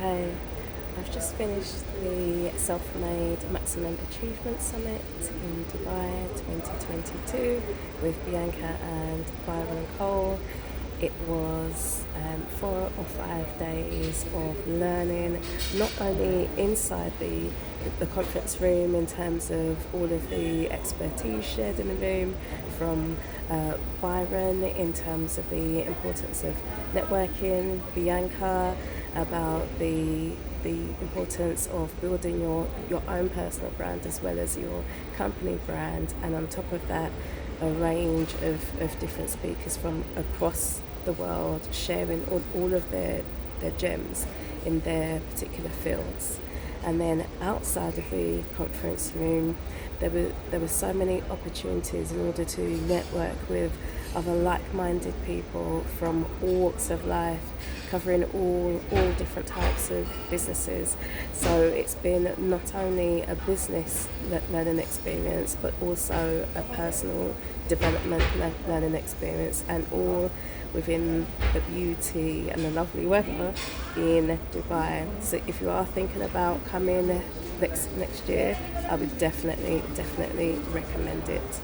Hi, I've just finished the Self-Made Maximum Achievement Summit in Dubai 2022 with Bianca and Byron Cole. It was 4 or 5 days of learning, not only inside the conference room in terms of all of the expertise shared in the room from Byron in terms of the importance of networking, Bianca about the importance of building your own personal brand as well as your company brand, and on top of that a range of different speakers from across the world sharing all of their gems in their particular fields. And then outside of the conference room, there were so many opportunities in order to network with other like-minded people from all walks of life, covering all different types of businesses. So it's been not only a business learning experience, but also a personal development learning experience, and all within the beauty and the lovely weather in Dubai. So if you are thinking about coming next year, I would definitely recommend it.